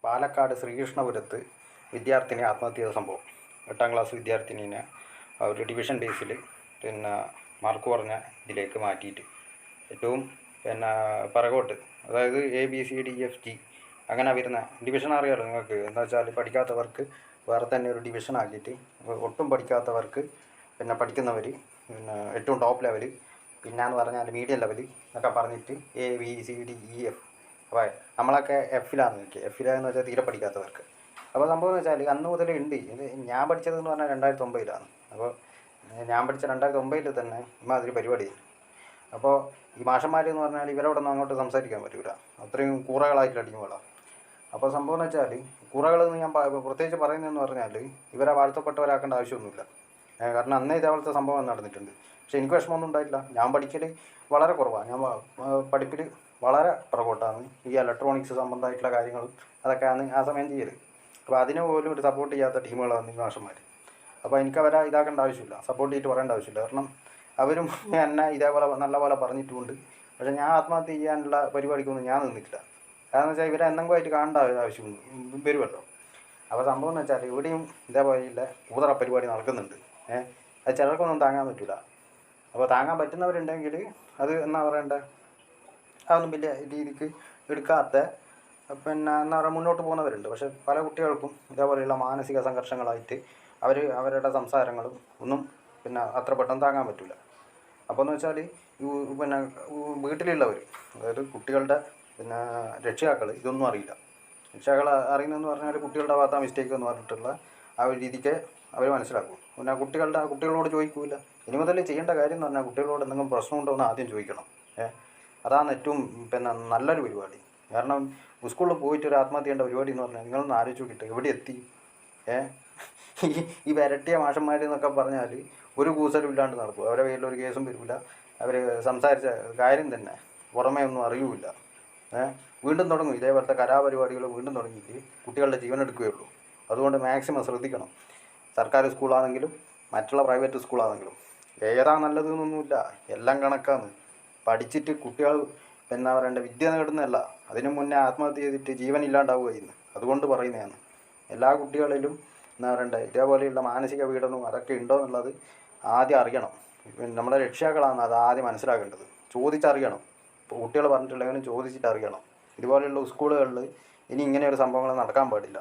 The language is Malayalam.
പാലക്കാട് ശ്രീകൃഷ്ണപുരത്ത് വിദ്യാർത്ഥിനി ആത്മഹത്യ ചെയ്ത സംഭവം. 8ാം ക്ലാസ് വിദ്യാർത്ഥിനീനെ ഒരു ഡിവിഷൻ ബേസിൽ മാർക്ക് കുറഞ്ഞ ഇതിലേക്ക് മാറ്റിയിട്ട് ഏറ്റവും പിറകോട്ട്, അതായത് ABCDEFG അങ്ങനെ വരുന്ന ഡിവിഷൻ അറിയാമല്ലോ നിങ്ങൾക്ക്. എന്താ വെച്ചാൽ പഠിക്കാത്തവർക്ക് വേറെ തന്നെ ഒരു ഡിവിഷൻ ആക്കിയിട്ട്, ഒട്ടും പഠിക്കാത്തവർക്ക് പഠിക്കുന്നവർ ഏറ്റവും ടോപ്പ് ലെവൽ, പിന്നെയെന്ന് പറഞ്ഞാൽ മീഡിയം ലെവൽ എന്നൊക്കെ പറഞ്ഞിട്ട് ABCDEF. അപ്പോൾ നമ്മളൊക്കെ Fലാണ് നിൽക്കുക. Fലെന്ന് വെച്ചാൽ തീരെ പഠിക്കാത്തവർക്ക്. അപ്പോൾ സംഭവം എന്ന് വെച്ചാൽ അന്ന് മുതൽ ഉണ്ട് ഇത്. ഞാൻ പഠിച്ചതെന്ന് പറഞ്ഞാൽ 2009. അപ്പോൾ ഞാൻ പഠിച്ച 2009 തന്നെ ഇമാതിരി പരിപാടി. അപ്പോൾ ഈ മാഷന്മാരെന്ന് പറഞ്ഞാൽ ഇവരോടൊന്നും അങ്ങോട്ട് സംസാരിക്കാൻ പറ്റില്ല, അത്രയും കൂറകളായിട്ട് അടിക്കുമ്പോഴാണ്. അപ്പോൾ സംഭവം എന്ന് വെച്ചാൽ കൂറകളെന്ന് ഞാൻ പ്രത്യേകിച്ച് പറയുന്നതെന്ന് പറഞ്ഞാൽ ഇവരെ വാഴ്ത്തപ്പെട്ടവരാക്കേണ്ട ആവശ്യമൊന്നുമില്ല. കാരണം അന്നേ ഇതേപോലത്തെ സംഭവം നടന്നിട്ടുണ്ട്. പക്ഷേ എനിക്ക് വിഷമമൊന്നും ഉണ്ടായിട്ടില്ല. ഞാൻ പഠിക്കൽ വളരെ കുറവാണ്. ഞാൻ പഠിപ്പിൽ വളരെ പുറകോട്ടാണ്. ഈ ഇലക്ട്രോണിക്സ് സംബന്ധമായിട്ടുള്ള കാര്യങ്ങളും അതൊക്കെയാണ് ആ സമയം ചെയ്യൽ. അപ്പോൾ അതിന് പോലും ഒരു സപ്പോർട്ട് ചെയ്യാത്ത ടീമുകളാണ് ഈ മാഷന്മാർ. അപ്പോൾ എനിക്ക് അവരെ ഇതാക്കേണ്ട ആവശ്യമില്ല, സപ്പോർട്ട് ചെയ്തിട്ട് പറയേണ്ട ആവശ്യമില്ല. കാരണം അവരും എന്നെ ഇതേപോലെ നല്ല പോലെ പറഞ്ഞിട്ടുമുണ്ട്. പക്ഷേ ഞാൻ ആത്മഹത്യ ചെയ്യാനുള്ള പരിപാടിക്കൊന്നും ഞാൻ നിന്നിട്ടില്ല. കാരണം വെച്ചാൽ ഇവരെ എന്തെങ്കിലും ആയിട്ട് കാണേണ്ട ആവശ്യം വരുമല്ലോ. അപ്പോൾ സംഭവം എന്ന് വെച്ചാൽ ഇവിടെയും ഇതേപോലെയുള്ള കൂതറ പരിപാടി നടക്കുന്നുണ്ട്. അത് ചിലർക്കൊന്നും താങ്ങാൻ പറ്റില്ല. അപ്പോൾ താങ്ങാൻ പറ്റുന്നവരുണ്ടെങ്കിൽ അത് എന്നാ പറയണ്ടേ, അതൊന്നും വലിയ രീതിക്ക് എടുക്കാത്ത എന്താ പറയുക മുന്നോട്ട് പോകുന്നവരുണ്ട്. പക്ഷേ പല കുട്ടികൾക്കും ഇതേപോലെയുള്ള മാനസിക സംഘർഷങ്ങളായിട്ട് അവരുടെ സംസാരങ്ങളും ഒന്നും അത്ര പെട്ടെന്ന് താങ്ങാൻ പറ്റില്ല. അപ്പോൾ എന്ന് വെച്ചാൽ വീട്ടിലുള്ളവർ, അതായത് കുട്ടികളുടെ രക്ഷിതാക്കൾ ഇതൊന്നും അറിയില്ല. രക്ഷിതാക്കൾ അറിയുന്നതെന്ന് പറഞ്ഞാൽ കുട്ടികളുടെ ഭാഗത്ത് ആ മിസ്റ്റേക്ക് എന്ന് പറഞ്ഞിട്ടുള്ള ആ ഒരു രീതിക്ക് അവർ മനസ്സിലാക്കും. കുട്ടികളോട് ചോദിക്കില്ല. ഇനി മുതൽ ചെയ്യേണ്ട കാര്യം എന്ന് പറഞ്ഞാൽ കുട്ടികളോട് എന്തെങ്കിലും പ്രശ്നമുണ്ടോ എന്ന് ആദ്യം ചോദിക്കണം. അതാണ് ഏറ്റവും നല്ലൊരു പരിപാടി. കാരണം സ്കൂളിൽ പോയിട്ട് ഒരു ആത്മഹത്യ ചെയ്യേണ്ട പരിപാടി എന്ന് പറഞ്ഞാൽ നിങ്ങളൊന്ന് ആലോചിച്ച് നോക്കിയിട്ട് എവിടെ എത്തി. ഈ വരട്ടിയ മാഷന്മാരെന്നൊക്കെ പറഞ്ഞാൽ ഒരു കൂസലും ഇല്ലാണ്ട് നടക്കും. അവരെ പേരിലൊരു കേസും വരില്ല. അവർ സംസാരിച്ച കാര്യം തന്നെ പുറമേ ഒന്നും അറിയില്ല. വീണ്ടും തുടങ്ങും ഇതേപോലത്തെ കലാപരിപാടികൾ. വീണ്ടും തുടങ്ങിയിട്ട് കുട്ടികളുടെ ജീവൻ എടുക്കുകയുള്ളൂ. അതുകൊണ്ട് മാക്സിമം ശ്രദ്ധിക്കണം. സർക്കാർ സ്കൂളാണെങ്കിലും മറ്റുള്ള പ്രൈവറ്റ് സ്കൂളാണെങ്കിലും ഏതാ നല്ലതെന്നൊന്നുമില്ല, എല്ലാം കണക്കാണ്. പഠിച്ചിട്ട് കുട്ടികൾ എന്നാ പറയേണ്ട വിദ്യ നേടുന്നതല്ല, അതിനു മുന്നേ ആത്മഹത്യ ചെയ്തിട്ട് ജീവൻ ഇല്ലാണ്ടാവുകയെന്ന്. അതുകൊണ്ട് പറയുന്നതാണ്. എല്ലാ കുട്ടികളിലും എന്താ പറയണ്ടേ ഇതേപോലെയുള്ള മാനസിക പീഡനവും അതൊക്കെ ഉണ്ടോ എന്നുള്ളത് ആദ്യം അറിയണം. നമ്മുടെ രക്ഷിതാക്കളാണ് അത് ആദ്യം മനസ്സിലാക്കേണ്ടത്. ചോദിച്ചറിയണം. ഇപ്പോൾ കുട്ടികൾ പറഞ്ഞിട്ടുള്ളവനും ചോദിച്ചിട്ട് അറിയണം. ഇതുപോലെയുള്ള സ്കൂളുകളിൽ ഇനി ഇങ്ങനെയൊരു സംഭവങ്ങൾ നടക്കാൻ പാടില്ല.